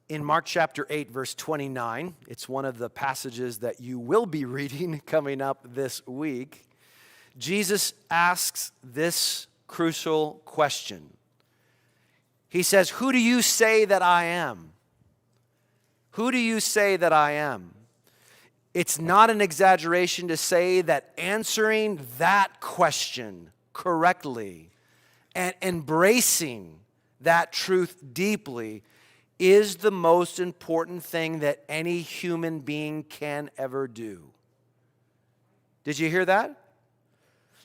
In Mark chapter 8, verse 29, it's one of the passages that you will be reading coming up this week. Jesus asks this crucial question. He says, "Who do you say that I am? Who do you say that I am?" It's not an exaggeration to say that answering that question correctly and embracing that truth deeply is the most important thing that any human being can ever do. Did you hear that?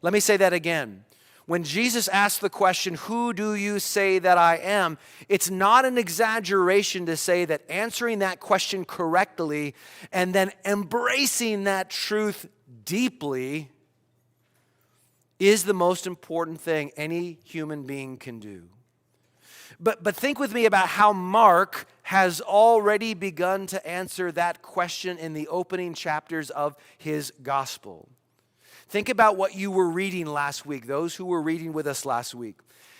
Let me say that again. When Jesus asked the question, "Who do you say that I am?" it's not an exaggeration to say that answering that question correctly and then embracing that truth deeply is the most important thing any human being can do. But think with me about how Mark has already begun to answer that question in the opening chapters of his gospel. Think about what you were reading last week, those who were reading with us last week.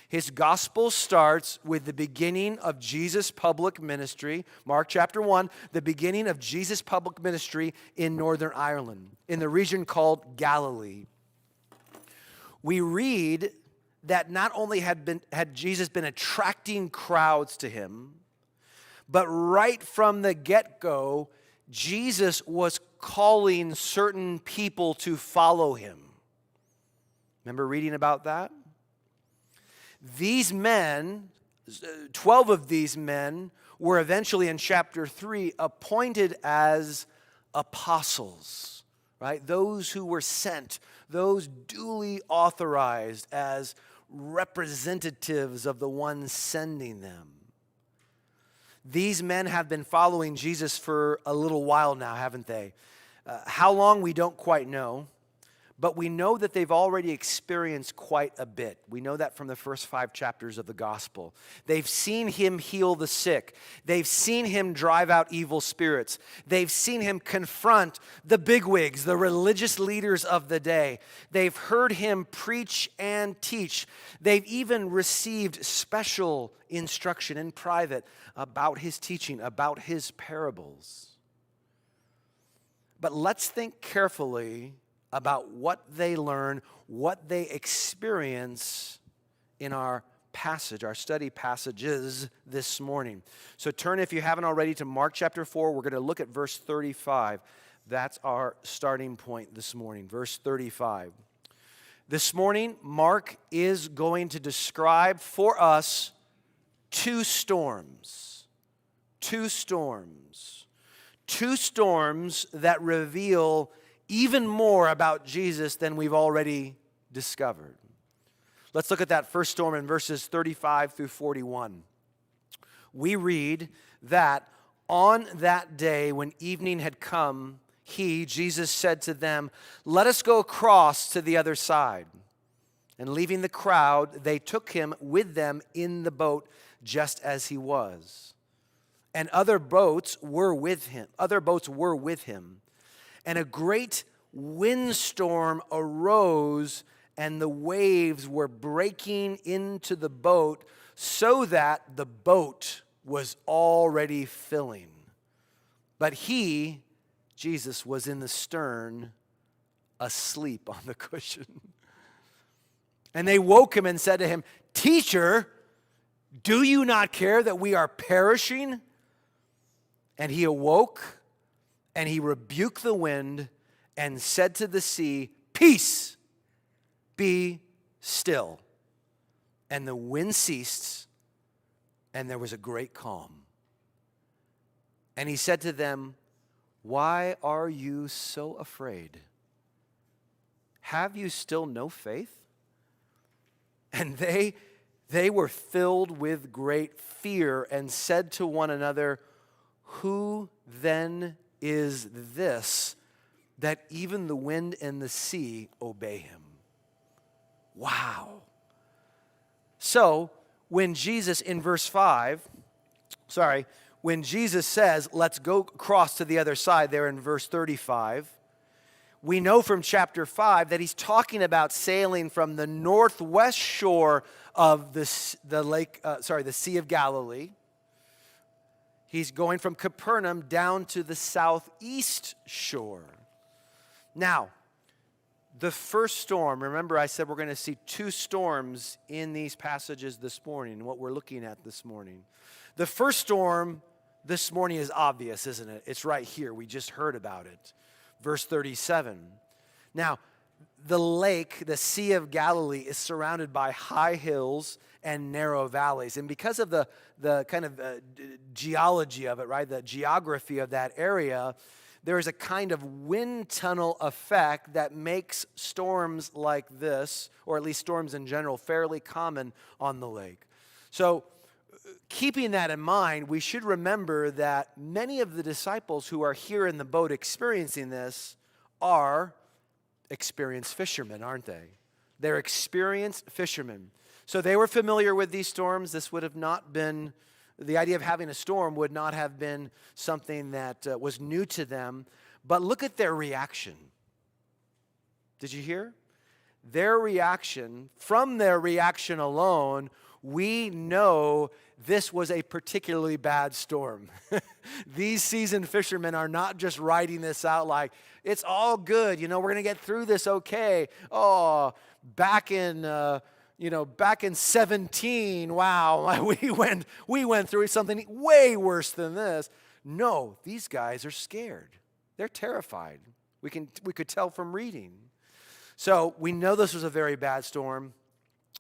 His gospel starts with the beginning of Jesus' public ministry. Mark chapter 1, the beginning of Jesus' public ministry in Northern Ireland, in the region called Galilee. We read that not only had Jesus been attracting crowds to him, but right from the get-go, Jesus was calling certain people to follow him. Remember reading about that? These men, 12 of these men, were eventually in chapter 3 appointed as apostles, right? Those who were sent, those duly authorized as representatives of the one sending them. These men have been following Jesus for a little while now, haven't they? How long, we don't quite know, but we know that they've already experienced quite a bit. We know that from the first 5 chapters of the gospel. They've seen him heal the sick. They've seen him drive out evil spirits. They've seen him confront the bigwigs, the religious leaders of the day. They've heard him preach and teach. They've even received special instruction in private about his teaching, about his parables. But let's think carefully about what they learn, what they experience in our passage, our study passages this morning. So turn, if you haven't already, to Mark chapter 4. We're going to look at verse 35. That's our starting point this morning, verse 35. This morning, Mark is going to describe for us two storms. Two storms that reveal even more about Jesus than we've already discovered. Let's look at that first storm in verses 35 through 41. We read that on that day when evening had come, Jesus said to them, "Let us go across to the other side." And leaving the crowd, they took him with them in the boat just as he was. And other boats were with him. And a great windstorm arose, and the waves were breaking into the boat so that the boat was already filling. But he, Jesus, was in the stern, asleep on the cushion. And they woke him and said to him, "Teacher, do you not care that we are perishing?" And he awoke, and he rebuked the wind and said to the sea, "Peace, be still." And the wind ceased, and there was a great calm. And he said to them, "Why are you so afraid? Have you still no faith?" And they were filled with great fear and said to one another, "Who then is this that even the wind and the sea obey him?" Wow. So when Jesus in verse 5, when Jesus says, "Let's go across to the other side," there in verse 35, we know from chapter 5 that he's talking about sailing from the northwest shore of the Sea of Galilee. He's going from Capernaum down to the southeast shore. Now, the first storm, remember I said we're going to see two storms in these passages this morning, what we're looking at this morning. The first storm this morning is obvious, isn't it? It's right here. We just heard about it. Verse 37. Now, the lake, the Sea of Galilee, is surrounded by high hills and narrow valleys. And because of the kind of geology of it, right, the geography of that area, there is a kind of wind tunnel effect that makes storms like this, or at least storms in general, fairly common on the lake. So keeping that in mind, we should remember that many of the disciples who are here in the boat experiencing this are experienced fishermen, aren't they? They're experienced fishermen. So they were familiar with these storms. This would have not been, the idea of having a storm would not have been something that was new to them. But look at their reaction. Did you hear? Their reaction, from their reaction alone, we know this was a particularly bad storm. These seasoned fishermen are not just writing this out like, it's all good, we're going to get through this okay. Oh, back in 17, wow, we went through something way worse than this. No, these guys are scared. They're terrified. We could tell from reading. So we know this was a very bad storm.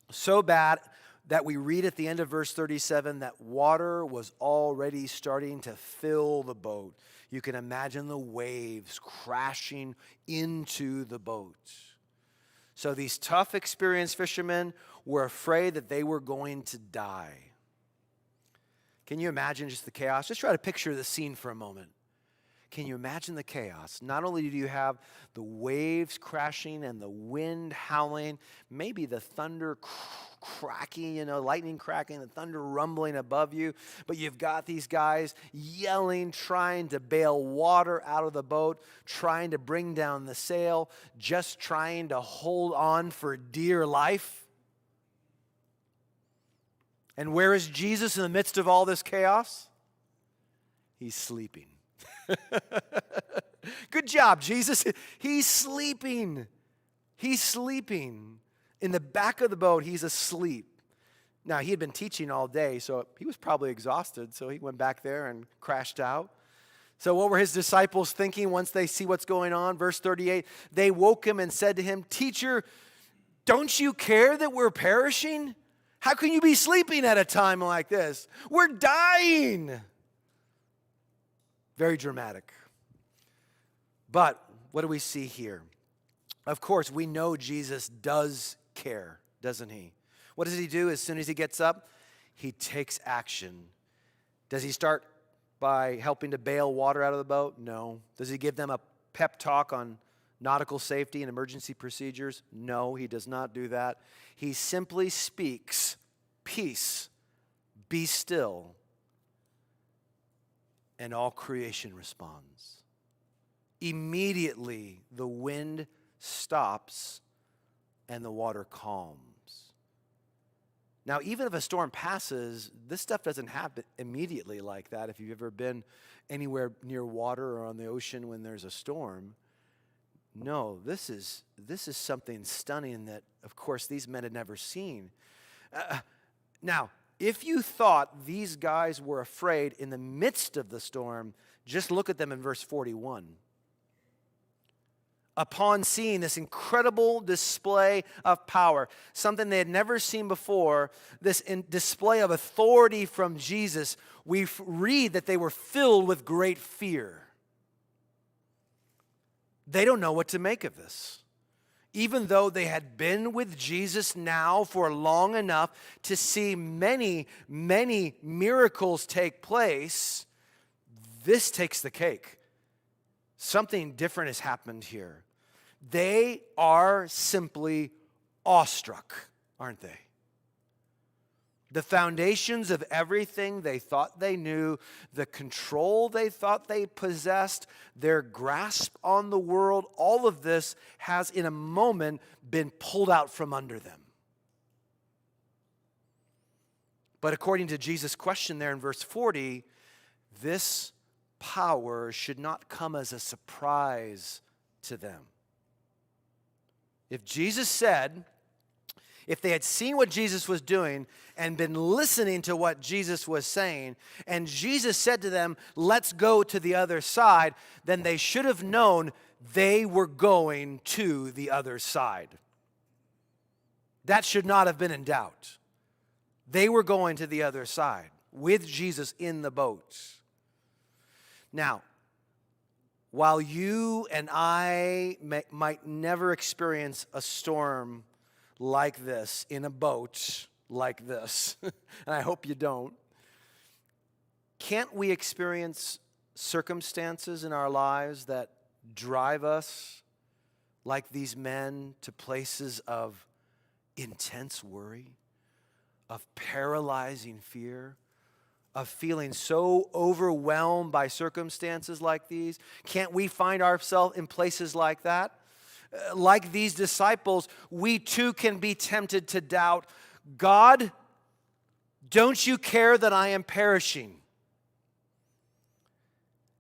So bad that we read at the end of verse 37 that water was already starting to fill the boat. You can imagine the waves crashing into the boat. So these tough, experienced fishermen were afraid that they were going to die. Can you imagine just the chaos? Just try to picture the scene for a moment. Can you imagine the chaos? Not only do you have the waves crashing and the wind howling, maybe the thunder cracking, lightning cracking, the thunder rumbling above you, but you've got these guys yelling, trying to bail water out of the boat, trying to bring down the sail, just trying to hold on for dear life. And where is Jesus in the midst of all this chaos? He's sleeping. Good job, Jesus. He's sleeping. He's sleeping. In the back of the boat, he's asleep. Now, he had been teaching all day, so he was probably exhausted, so he went back there and crashed out. So what were his disciples thinking once they see what's going on? Verse 38, they woke him and said to him, "Teacher, don't you care that we're perishing? How can you be sleeping at a time like this? We're dying." Very dramatic. But what do we see here? Of course, we know Jesus does care, doesn't he? What does he do as soon as he gets up? He takes action. Does he start by helping to bail water out of the boat? No. Does he give them a pep talk on nautical safety and emergency procedures? No, he does not do that. He simply speaks, "Peace, be still," and all creation responds. Immediately, the wind stops and the water calms. Now, even if a storm passes, this stuff doesn't happen immediately like that. If you've ever been anywhere near water or on the ocean when there's a storm, no, this is something stunning that, of course, these men had never seen. Now, if you thought these guys were afraid in the midst of the storm, just look at them in verse 41. Upon seeing this incredible display of power, something they had never seen before, this display of authority from Jesus, we read that they were filled with great fear. They don't know what to make of this. Even though they had been with Jesus now for long enough to see many, many miracles take place, this takes the cake. Something different has happened here. They are simply awestruck, aren't they? The foundations of everything they thought they knew, the control they thought they possessed, their grasp on the world, all of this has in a moment been pulled out from under them. But according to Jesus' question there in verse 40, this power should not come as a surprise to them. If Jesus said, if they had seen what Jesus was doing and been listening to what Jesus was saying, and Jesus said to them, let's go to the other side, then they should have known they were going to the other side. That should not have been in doubt. They were going to the other side with Jesus in the boat. Now, while you and I might never experience a storm like this in a boat like this, and I hope you don't, can't we experience circumstances in our lives that drive us like these men to places of intense worry, of paralyzing fear, of feeling so overwhelmed by circumstances like these? Can't we find ourselves in places like that? Like these disciples, we too can be tempted to doubt, God, don't you care that I am perishing?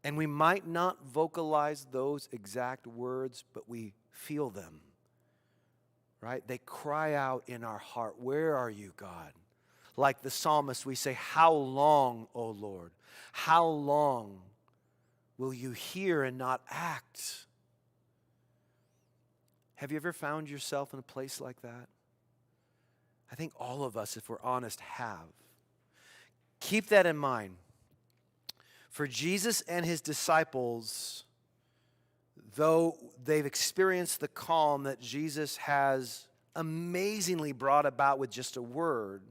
And we might not vocalize those exact words, but we feel them, right? They cry out in our heart, where are you, God? Like the psalmist, we say, how long, O Lord? How long will you hear and not act? Have you ever found yourself in a place like that? I think all of us, if we're honest, have. Keep that in mind. For Jesus and his disciples, though they've experienced the calm that Jesus has amazingly brought about with just a word,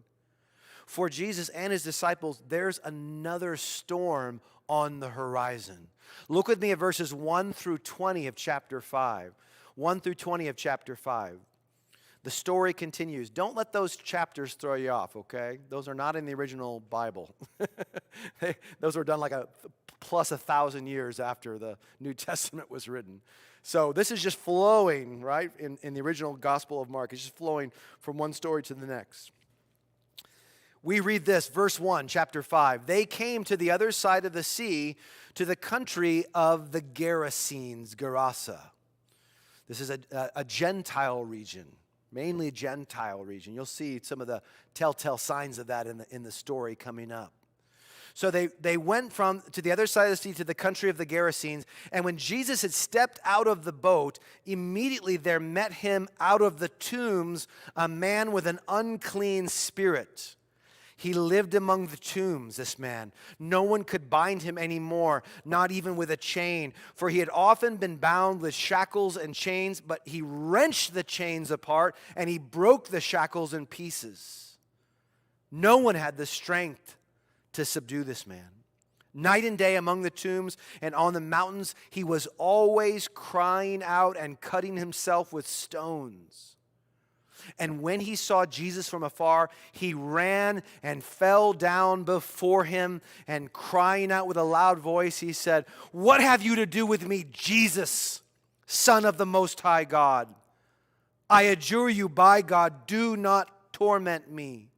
for Jesus and his disciples, there's another storm on the horizon. Look with me at verses 1 through 20 of chapter 5. 1 through 20 of chapter 5. The story continues. Don't let those chapters throw you off, okay? Those are not in the original Bible. Those were done like plus 1,000 years after the New Testament was written. So this is just flowing, right, in the original Gospel of Mark. It's just flowing from one story to the next. We read this, verse 1, chapter 5. They came to the other side of the sea, to the country of the Gerasenes, Gerasa. This is a Gentile region, mainly a Gentile region. You'll see some of the telltale signs of that in the story coming up. So they went to the other side of the sea to the country of the Gerasenes, and when Jesus had stepped out of the boat, immediately there met him out of the tombs a man with an unclean spirit. He lived among the tombs, this man. No one could bind him anymore, not even with a chain, for he had often been bound with shackles and chains, but he wrenched the chains apart and he broke the shackles in pieces. No one had the strength to subdue this man. Night and day among the tombs and on the mountains, he was always crying out and cutting himself with stones. And when he saw Jesus from afar, he ran and fell down before him, and crying out with a loud voice, he said, "What have you to do with me, Jesus, Son of the Most High God? I adjure you by God, do not torment me."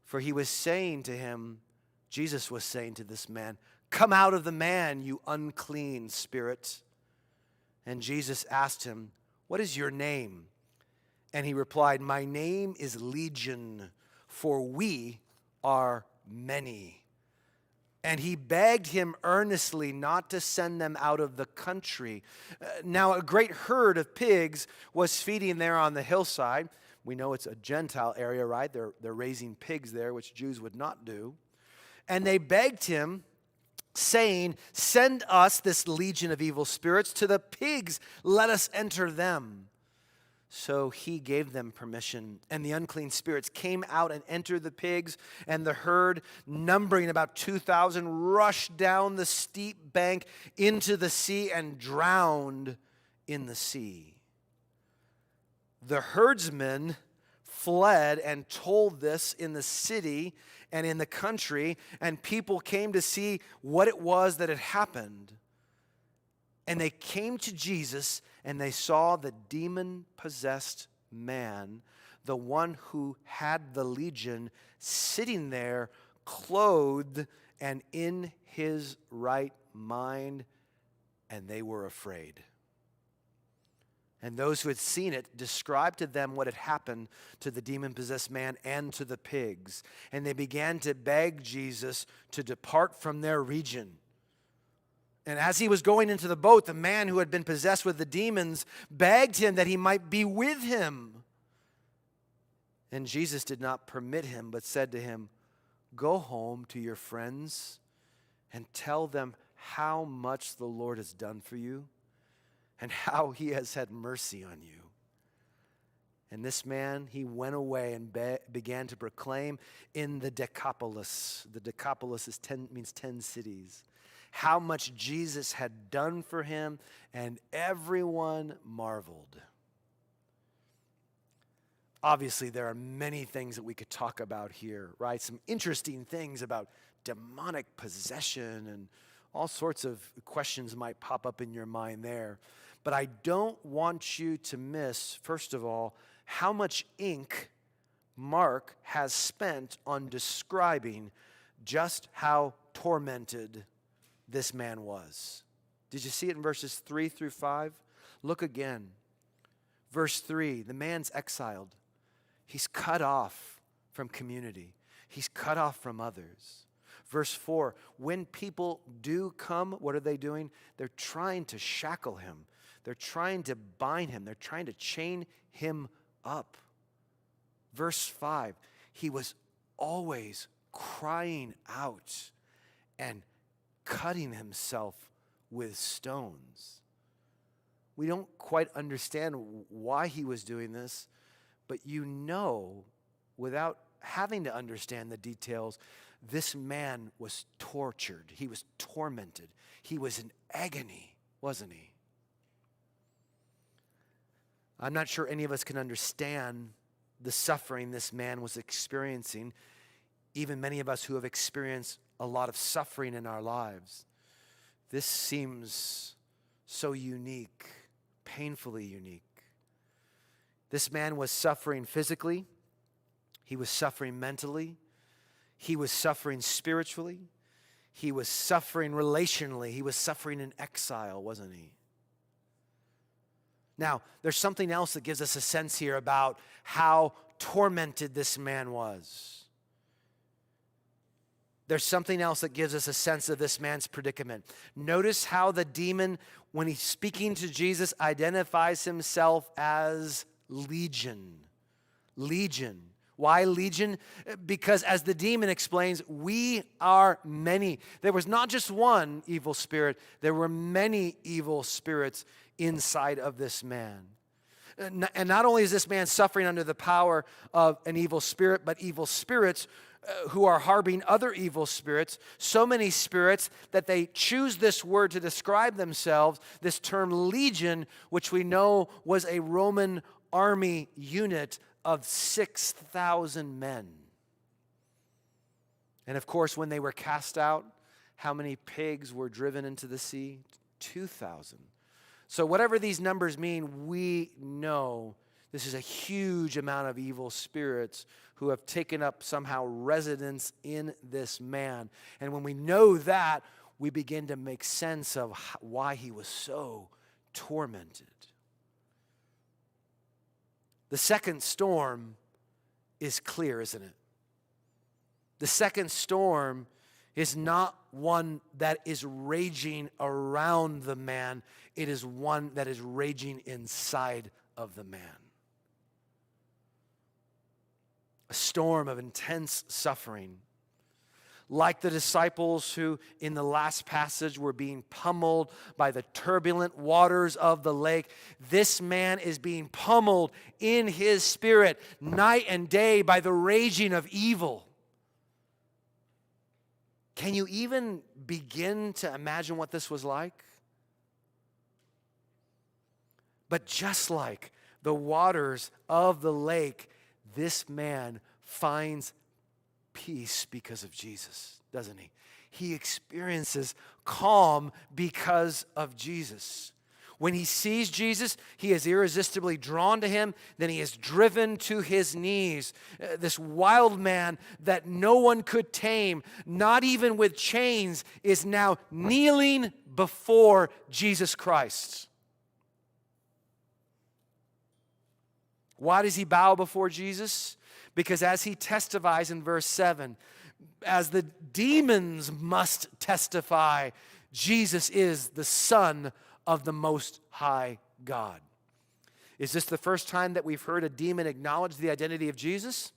For he was saying to him, Jesus was saying to this man, "Come out of the man, you unclean spirit." And Jesus asked him, "What is your name?" And he replied, "My name is Legion, for we are many." And he begged him earnestly not to send them out of the country. Now a great herd of pigs was feeding there on the hillside. We know it's a Gentile area, right? They're raising pigs there, which Jews would not do. And they begged him, saying, "Send us this legion of evil spirits to the pigs. Let us enter them." So he gave them permission, and the unclean spirits came out and entered the pigs, and the herd, numbering about 2,000, rushed down the steep bank into the sea and drowned in the sea. The herdsmen fled and told this in the city and in the country, and people came to see what it was that had happened. And they came to Jesus, and they saw the demon-possessed man, the one who had the legion, sitting there, clothed and in his right mind, and they were afraid. And those who had seen it described to them what had happened to the demon-possessed man and to the pigs. And they began to beg Jesus to depart from their region. And as he was going into the boat, the man who had been possessed with the demons begged him that he might be with him. And Jesus did not permit him, but said to him, "Go home to your friends and tell them how much the Lord has done for you and how he has had mercy on you." And this man, he went away and began to proclaim in the Decapolis. The Decapolis means 10 cities. How much Jesus had done for him, and everyone marveled. Obviously, there are many things that we could talk about here, right? Some interesting things about demonic possession and all sorts of questions might pop up in your mind there. But I don't want you to miss, first of all, how much ink Mark has spent on describing just how tormented this man was. Did you see it in verses 3 through 5? Look again. Verse 3, the man's exiled. He's cut off from community. He's cut off from others. Verse 4, when people do come, what are they doing? They're trying to shackle him. They're trying to bind him. They're trying to chain him up. Verse 5, he was always crying out and cutting himself with stones. We don't quite understand why he was doing this, but you know, without having to understand the details, this man was tortured. He was tormented. He was in agony, wasn't he? I'm not sure any of us can understand the suffering this man was experiencing, even many of us who have experienced a lot of suffering in our lives. This seems so unique, painfully unique. This man was suffering physically. He was suffering mentally. He was suffering spiritually. He was suffering relationally. He was suffering in exile, wasn't he? Now, there's something else that gives us a sense here about how tormented this man was. There's something else that gives us a sense of this man's predicament. Notice how the demon, when he's speaking to Jesus, identifies himself as Legion. Legion. Why legion? Because as the demon explains, we are many. There was not just one evil spirit, there were many evil spirits inside of this man. And not only is this man suffering under the power of an evil spirit, but evil spirits who are harboring other evil spirits, so many spirits that they choose this word to describe themselves, this term legion, which we know was a Roman army unit of 6,000 men. And of course, when they were cast out, how many pigs were driven into the sea? 2,000. So whatever these numbers mean, we know this is a huge amount of evil spirits who have taken up somehow residence in this man. And when we know that, we begin to make sense of why he was so tormented. The second storm is clear, isn't it? The second storm is not one that is raging around the man. It is one that is raging inside of the man. A storm of intense suffering. Like the disciples who in the last passage were being pummeled by the turbulent waters of the lake, this man is being pummeled in his spirit night and day by the raging of evil. Can you even begin to imagine what this was like? But just like the waters of the lake, this man finds peace because of Jesus, doesn't he? He experiences calm because of Jesus. When he sees Jesus, he is irresistibly drawn to him. Then he is driven to his knees. This wild man that no one could tame, not even with chains, is now kneeling before Jesus Christ. Why does he bow before Jesus? Because as he testifies in verse 7, as the demons must testify, Jesus is the Son of the Most High God. Is this the first time that we've heard a demon acknowledge the identity of Jesus?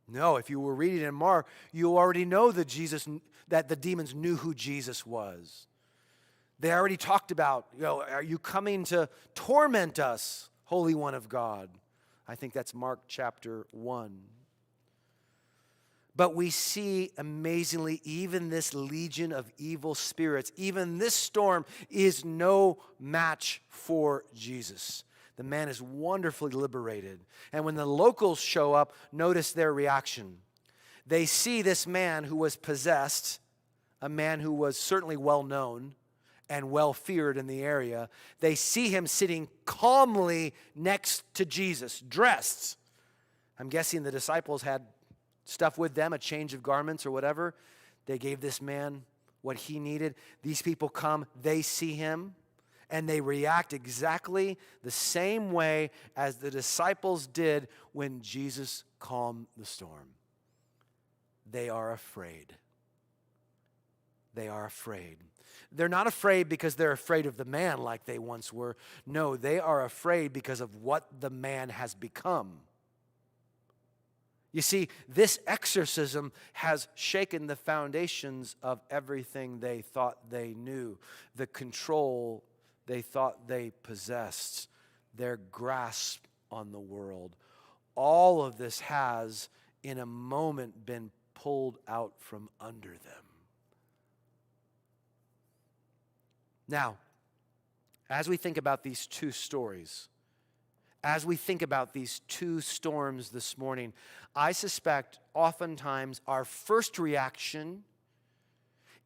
No, if you were reading in Mark, you already know that the demons knew who Jesus was. They already talked about, are you coming to torment us, Holy One of God? I think that's Mark chapter 1. But we see amazingly, even this legion of evil spirits, even this storm is no match for Jesus. The man is wonderfully liberated. And when the locals show up, notice their reaction. They see this man who was possessed, a man who was certainly well known and well feared in the area. They see him sitting calmly next to Jesus, dressed. I'm guessing the disciples had stuff with them, a change of garments or whatever. They gave this man what he needed. These people come, they see him, and they react exactly the same way as the disciples did when Jesus calmed the storm. They are afraid. They are afraid. They're not afraid because they're afraid of the man like they once were. No, they are afraid because of what the man has become. You see, this exorcism has shaken the foundations of everything they thought they knew, the control they thought they possessed, their grasp on the world. All of this has, in a moment, been pulled out from under them. Now, as we think about these two stories, as we think about these two storms this morning, I suspect oftentimes our first reaction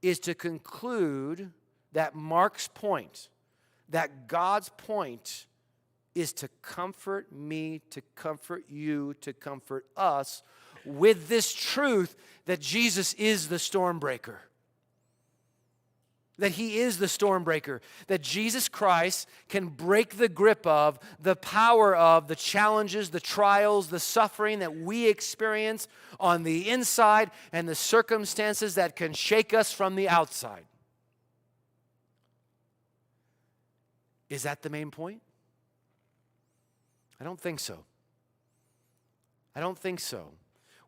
is to conclude that Mark's point, that God's point is to comfort me, to comfort you, to comfort us with this truth that Jesus is the storm breaker. That he is the storm breaker, that Jesus Christ can break the grip of, the power of, the challenges, the trials, the suffering that we experience on the inside and the circumstances that can shake us from the outside. Is that the main point? I don't think so. I don't think so.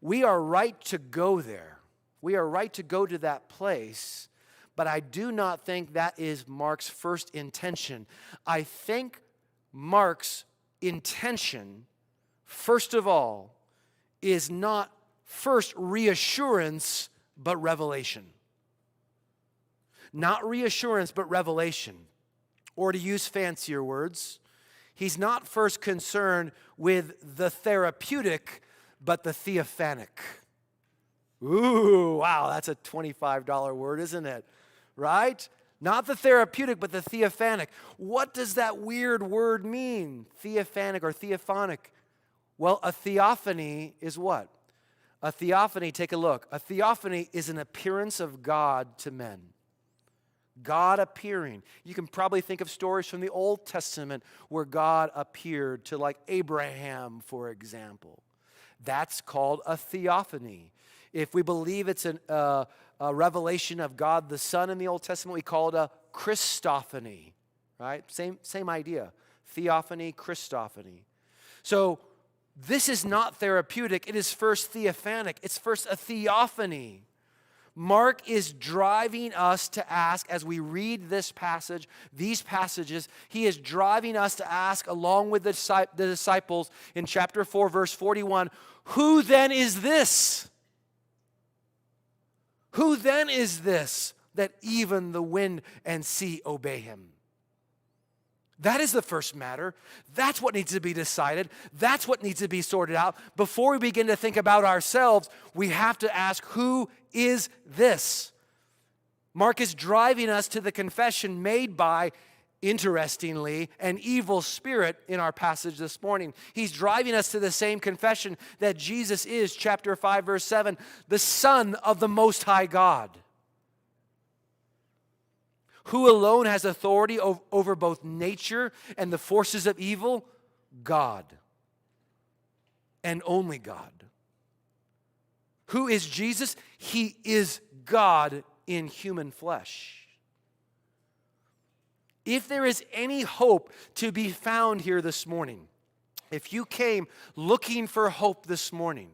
We are right to go there. We are right to go to that place. But I do not think that is Mark's first intention. I think Mark's intention, first of all, is not first reassurance, but revelation. Not reassurance, but revelation. Or to use fancier words, he's not first concerned with the therapeutic, but the theophanic. Ooh, wow, that's a $25 word, isn't it? Right? Not the therapeutic, but the theophanic. What does that weird word mean? Theophanic or theophonic? Well, a theophany is what? A theophany, take a look. A theophany is an appearance of God to men. God appearing. You can probably think of stories from the Old Testament where God appeared to, like, Abraham, for example. That's called a theophany. If we believe it's a revelation of God the Son in the Old Testament, we call it a Christophany, right? Same idea. Theophany, Christophany. So this is not therapeutic. It is first theophanic. It's first a theophany. Mark is driving us to ask, as we read this passage, these passages, he is driving us to ask, along with the disciples in chapter 4, verse 41, who then is this? Who then is this that even the wind and sea obey him? That is the first matter. That's what needs to be decided. That's what needs to be sorted out. Before we begin to think about ourselves, we have to ask, who is this? Mark is driving us to the confession made by interestingly, an evil spirit in our passage this morning. He's driving us to the same confession that Jesus is, chapter 5, verse 7, the Son of the Most High God. Who alone has authority over both nature and the forces of evil? God. And only God. Who is Jesus? He is God in human flesh. If there is any hope to be found here this morning, if you came looking for hope this morning,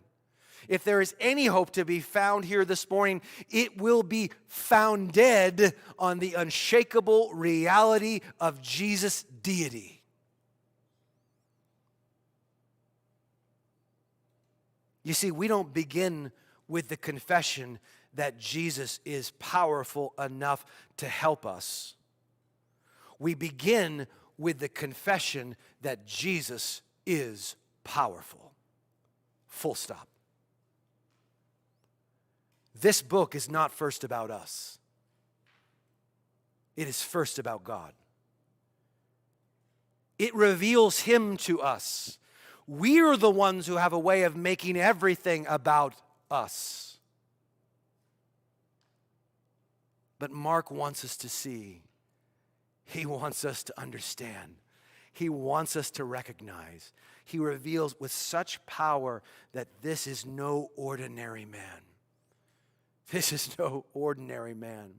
if there is any hope to be found here this morning, it will be founded on the unshakable reality of Jesus' deity. You see, we don't begin with the confession that Jesus is powerful enough to help us. We begin with the confession that Jesus is powerful. Full stop. This book is not first about us. It is first about God. It reveals Him to us. We're the ones who have a way of making everything about us. But Mark wants us to see. He wants us to understand. He wants us to recognize. He reveals with such power that this is no ordinary man. This is no ordinary man.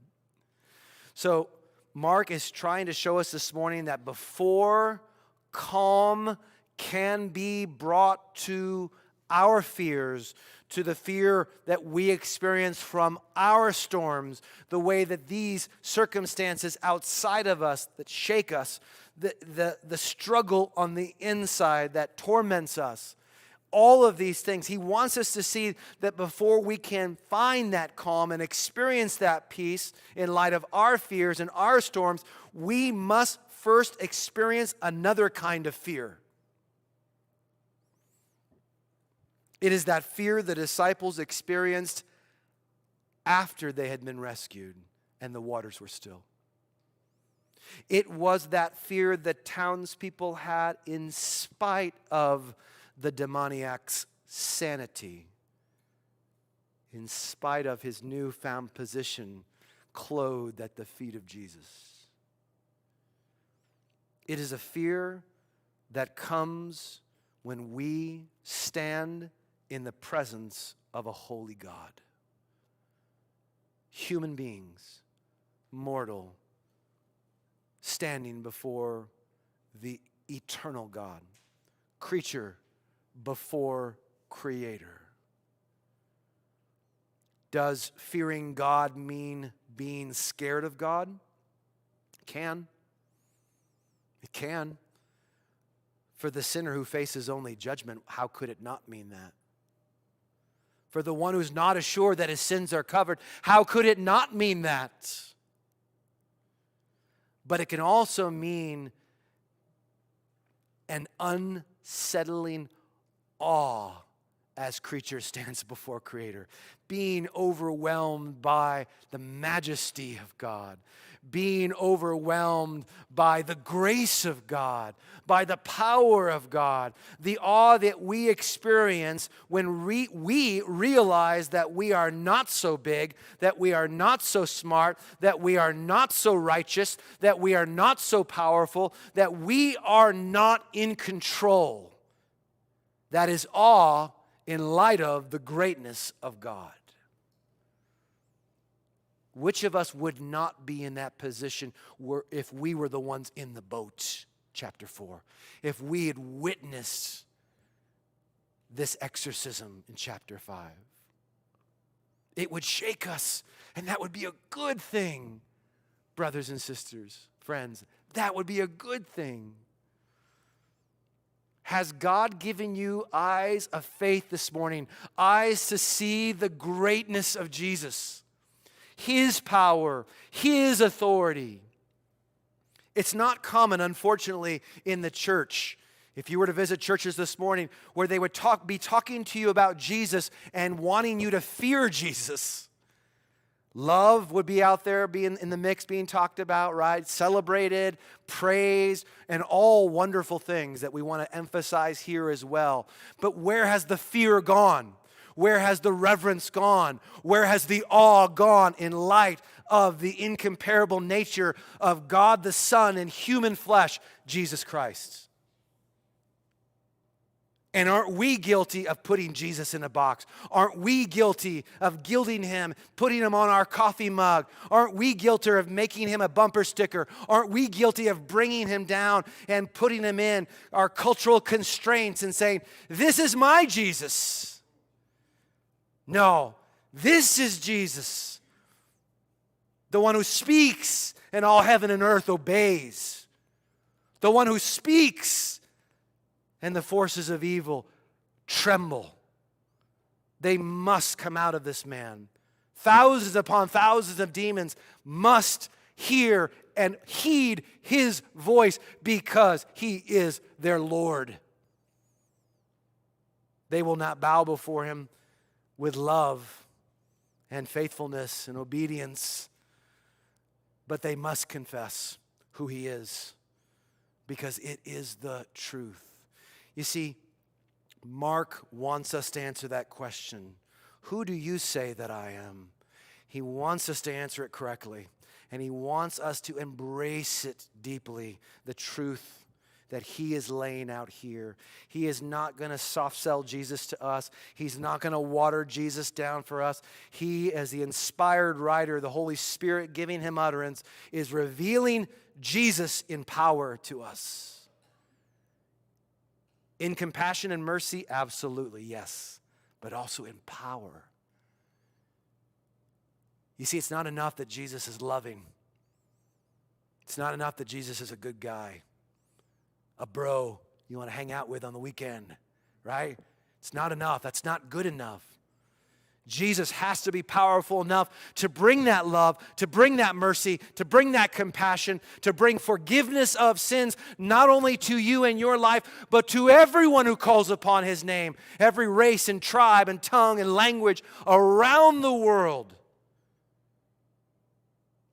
So Mark is trying to show us this morning that before calm can be brought to our fears, to the fear that we experience from our storms, the way that these circumstances outside of us that shake us, the struggle on the inside that torments us, all of these things, he wants us to see that before we can find that calm and experience that peace in light of our fears and our storms, we must first experience another kind of fear. It is that fear the disciples experienced after they had been rescued and the waters were still. It was that fear the townspeople had in spite of the demoniac's sanity, in spite of his newfound position clothed at the feet of Jesus. It is a fear that comes when we stand in the presence of a holy God. Human beings, mortal, standing before the eternal God, creature before creator. Does fearing God mean being scared of God? It can. It can. For the sinner who faces only judgment, how could it not mean that? For the one who's not assured that his sins are covered, how could it not mean that? But it can also mean an unsettling awe as creature stands before Creator, being overwhelmed by the majesty of God, being overwhelmed by the grace of God, by the power of God, the awe that we experience when we realize that we are not so big, that we are not so smart, that we are not so righteous, that we are not so powerful, that we are not in control. That is awe in light of the greatness of God. Which of us would not be in that position if we were the ones in the boat, chapter 4? If we had witnessed this exorcism in chapter 5. It would shake us, and that would be a good thing, brothers and sisters, friends. That would be a good thing. Has God given you eyes of faith this morning? Eyes to see the greatness of Jesus, His power, His authority. It's not common, unfortunately, in the church. If you were to visit churches this morning where they would be talking to you about Jesus and wanting you to fear Jesus, Love would be out there being in the mix, being talked about, right? Celebrated, praised, and all wonderful things that we want to emphasize here as well. But where has the fear gone? Where has the reverence gone? Where has the awe gone in light of the incomparable nature of God the Son in human flesh, Jesus Christ? And aren't we guilty of putting Jesus in a box? Aren't we guilty of gilding him, putting him on our coffee mug? Aren't we guilty of making him a bumper sticker? Aren't we guilty of bringing him down and putting him in our cultural constraints and saying, this is my Jesus? No, this is Jesus, the one who speaks and all heaven and earth obeys. The one who speaks and the forces of evil tremble. They must come out of this man. Thousands upon thousands of demons must hear and heed his voice because he is their Lord. They will not bow before him with love and faithfulness and obedience, but they must confess who he is because it is the truth. You see, Mark wants us to answer that question. Who do you say that I am? He wants us to answer it correctly, and he wants us to embrace it deeply, the truth that he is laying out here. He is not going to soft sell Jesus to us. He's not going to water Jesus down for us. He, as the inspired writer, the Holy Spirit giving him utterance, is revealing Jesus in power to us. In compassion and mercy, absolutely, yes, but also in power. You see, it's not enough that Jesus is loving. It's not enough that Jesus is a good guy, a bro you want to hang out with on the weekend, right? It's not enough. That's not good enough. Jesus has to be powerful enough to bring that love, to bring that mercy, to bring that compassion, to bring forgiveness of sins, not only to you and your life, but to everyone who calls upon his name, every race and tribe and tongue and language around the world.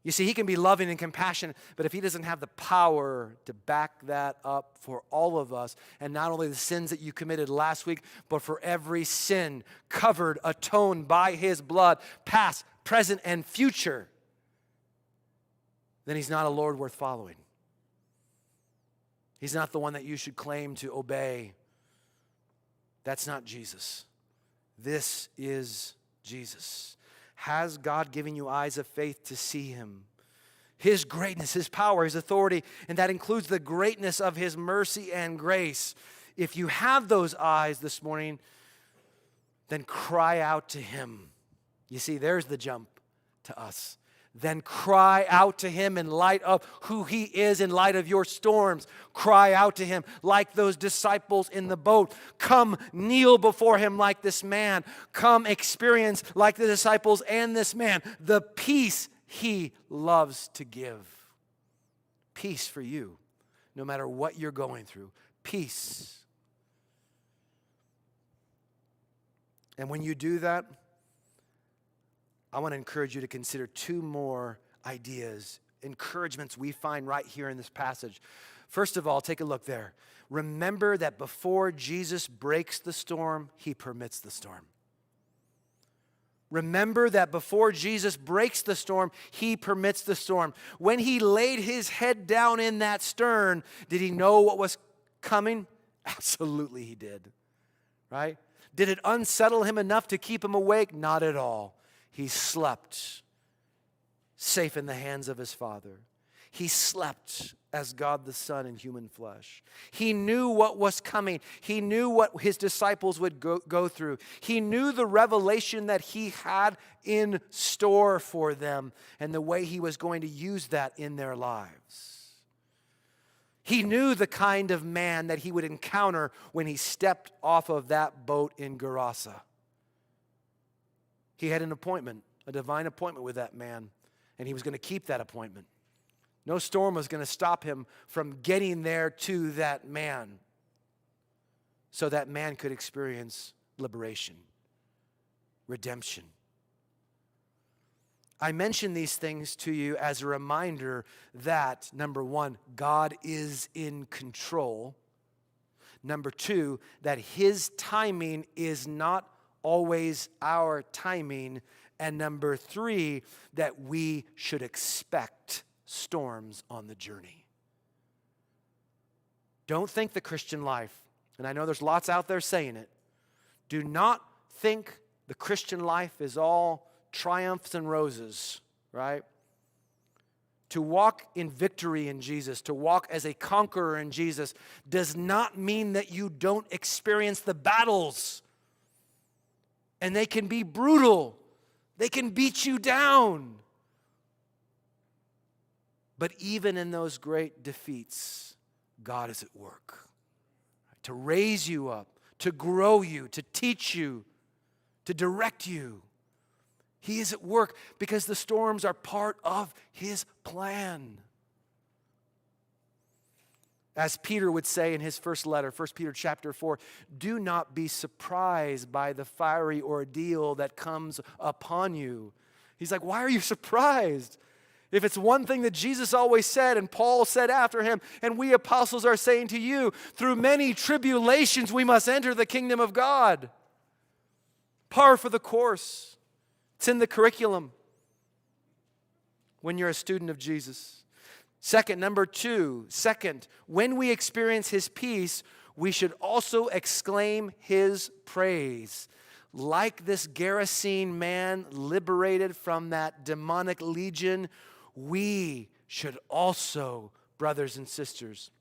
You see, he can be loving and compassionate, but if he doesn't have the power to back that up for all of us, and not only the sins that you committed last week, but for every sin covered, atoned by his blood, past, present, and future, then he's not a Lord worth following. He's not the one that you should claim to obey. That's not Jesus. This is Jesus. Has God given you eyes of faith to see him? His greatness, his power, his authority, and that includes the greatness of his mercy and grace. If you have those eyes this morning, then cry out to him. You see, there's the jump to us. Then cry out to him in light of who he is, in light of your storms. Cry out to him like those disciples in the boat. Come kneel before him like this man. Come experience like the disciples and this man the peace he loves to give. Peace for you, no matter what you're going through. Peace. And when you do that, I want to encourage you to consider two more ideas, encouragements we find right here in this passage. First of all, take a look there. Remember that before Jesus breaks the storm, he permits the storm. Remember that before Jesus breaks the storm, he permits the storm. When he laid his head down in that stern, did he know what was coming? Absolutely he did, right? Did it unsettle him enough to keep him awake? Not at all. He slept, safe in the hands of his Father. He slept as God the Son in human flesh. He knew what was coming. He knew what his disciples would go through. He knew the revelation that he had in store for them and the way he was going to use that in their lives. He knew the kind of man that he would encounter when he stepped off of that boat in Gerasa. He had an appointment, a divine appointment with that man, and he was going to keep that appointment. No storm was going to stop him from getting there to that man so that man could experience liberation, redemption. I mention these things to you as a reminder that, number one, God is in control. Number two, that his timing is not always our timing. And number three, that we should expect storms on the journey. Don't think the Christian life, and I know there's lots out there saying it, do not think the Christian life is all triumphs and roses, right? To walk in victory in Jesus, to walk as a conqueror in Jesus, does not mean that you don't experience the battles. And they can be brutal. They can beat you down. But even in those great defeats, God is at work to raise you up, to grow you, to teach you, to direct you. He is at work because the storms are part of his plan. As Peter would say in his first letter, 1 Peter chapter 4, do not be surprised by the fiery ordeal that comes upon you. He's like, why are you surprised? If it's one thing that Jesus always said and Paul said after him, and we apostles are saying to you, through many tribulations we must enter the kingdom of God. Par for the course. It's in the curriculum when you're a student of Jesus. Number two, when we experience his peace, we should also exclaim his praise. Like this Gerasene man liberated from that demonic legion, we should also, brothers and sisters,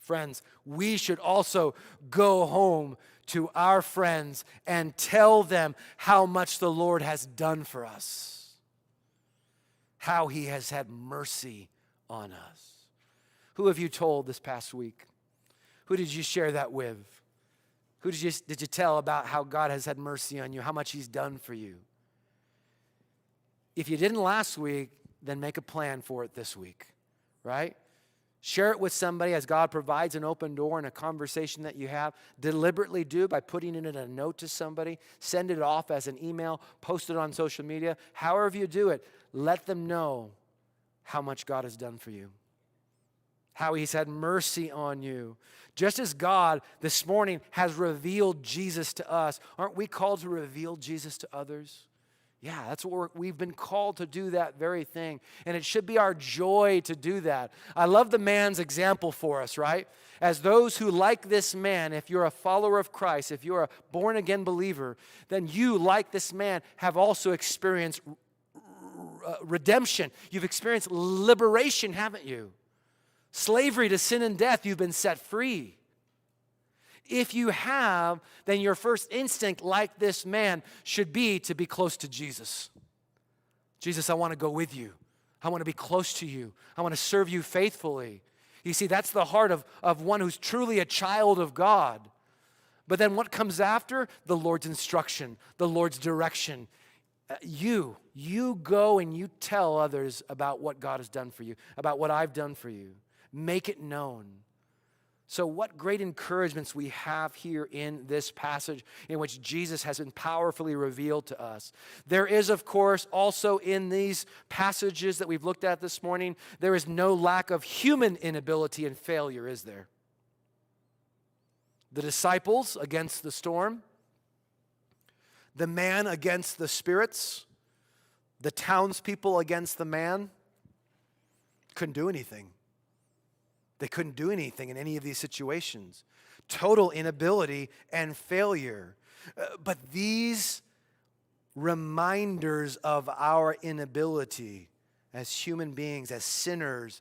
friends, we should also go home to our friends and tell them how much the Lord has done for us, how he has had mercy on us. Who have you told this past week? Who did you share that with? Who did you tell about how God has had mercy on you, how much he's done for you? If you didn't last week, then make a plan for it this week, right? Share it with somebody as God provides an open door in a conversation that you have. Deliberately do by putting it in a note to somebody. Send it off as an email. Post it on social media. However you do it, let them know how much God has done for you. How he's had mercy on you. Just as God this morning has revealed Jesus to us, aren't we called to reveal Jesus to others? Yeah, that's what we've been called to do, that very thing. And it should be our joy to do that. I love the man's example for us, right? As those who, like this man, if you're a follower of Christ, if you're a born-again believer, then you, like this man, have also experienced redemption. You've experienced liberation, haven't you? Slavery to sin and death, you've been set free. If you have, then your first instinct, like this man, should be to be close to Jesus. Jesus, I want to go with you. I want to be close to you. I want to serve you faithfully. You see, that's the heart of one who's truly a child of God. But then what comes after? The Lord's instruction, the Lord's direction. You go and you tell others about what God has done for you, about what I've done for you. Make it known. So what great encouragements we have here in this passage in which Jesus has been powerfully revealed to us. There is, of course, also in these passages that we've looked at this morning, there is no lack of human inability and failure, is there? The disciples against the storm, the man against the spirits, the townspeople against the man, couldn't do anything. They couldn't do anything in any of these situations. Total inability and failure. But these reminders of our inability as human beings, as sinners,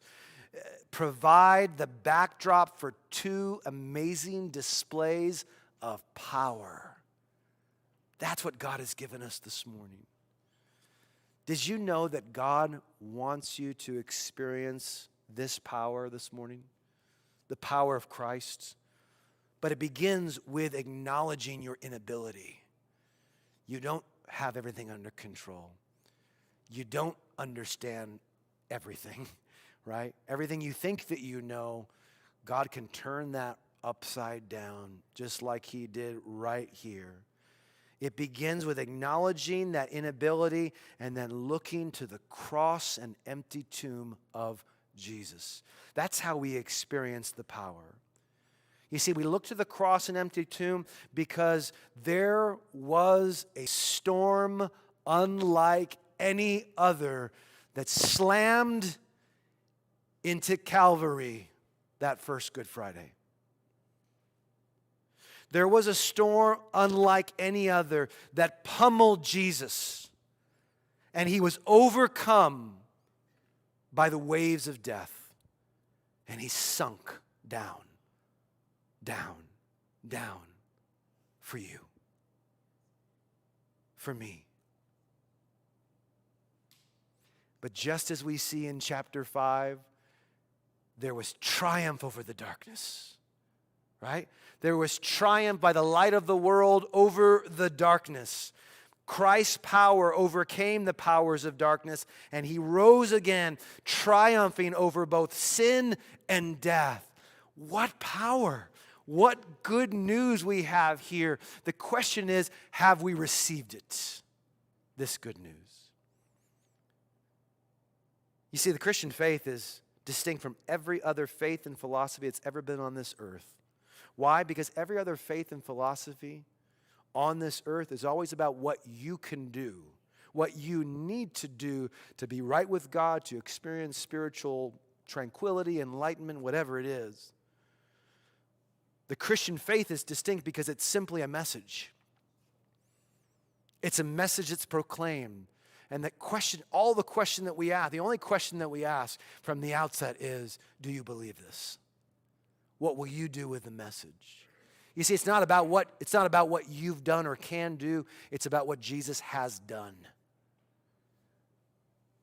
provide the backdrop for two amazing displays of power. That's what God has given us this morning. Did you know that God wants you to experience this power this morning? The power of Christ. But it begins with acknowledging your inability. You don't have everything under control. You don't understand everything, right? Everything you think that you know, God can turn that upside down just like he did right here. It begins with acknowledging that inability and then looking to the cross and empty tomb of Jesus. That's how we experience the power. You see, we look to the cross and empty tomb because there was a storm unlike any other that slammed into Calvary that first Good Friday. There was a storm unlike any other that pummeled Jesus, and he was overcome by the waves of death, and he sunk down, down, down for you, for me. But just as we see in chapter 5, there was triumph over the darkness, right? There was triumph by the light of the world over the darkness. Christ's power overcame the powers of darkness, and he rose again, triumphing over both sin and death. What power! What good news we have here. The question is, have we received it? This good news. You see, the Christian faith is distinct from every other faith and philosophy that's ever been on this earth. Why? Because every other faith and philosophy on this earth is always about what you can do, what you need to do to be right with God, to experience spiritual tranquility, enlightenment, whatever it is. The Christian faith is distinct because it's simply a message. It's a message that's proclaimed. And the question, all the question that we ask, the only question that we ask from the outset is, do you believe this? What will you do with the message? You see, it's not about what you've done or can do. It's about what Jesus has done.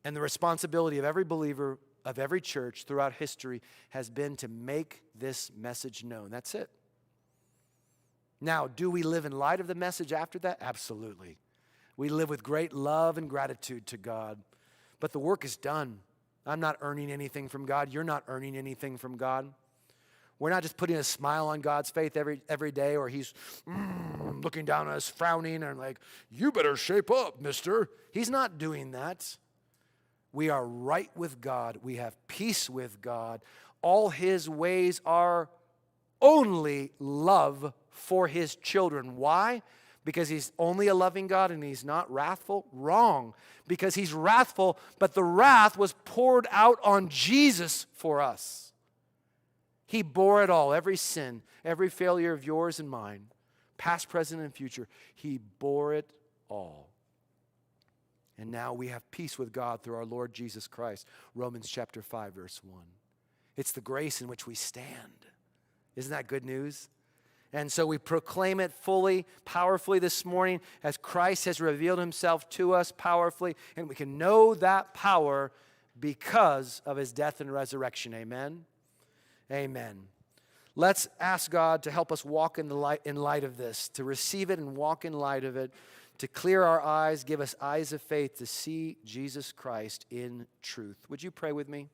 And the responsibility of every believer, of every church throughout history has been to make this message known. That's it. Now, do we live in light of the message after that? Absolutely. We live with great love and gratitude to God. But the work is done. I'm not earning anything from God. You're not earning anything from God. We're not just putting a smile on God's face every day, or he's looking down at us, frowning, and like, you better shape up, mister. He's not doing that. We are right with God. We have peace with God. All his ways are only love for his children. Why? Because he's only a loving God and he's not wrathful? Wrong. Because he's wrathful, but the wrath was poured out on Jesus for us. He bore it all, every sin, every failure of yours and mine, past, present, and future. He bore it all. And now we have peace with God through our Lord Jesus Christ. Romans chapter 5, verse 1. It's the grace in which we stand. Isn't that good news? And so we proclaim it fully, powerfully this morning as Christ has revealed himself to us powerfully. And we can know that power because of his death and resurrection. Amen? Amen. Let's ask God to help us walk in light of this, to receive it and walk in light of it, to clear our eyes, give us eyes of faith to see Jesus Christ in truth. Would you pray with me?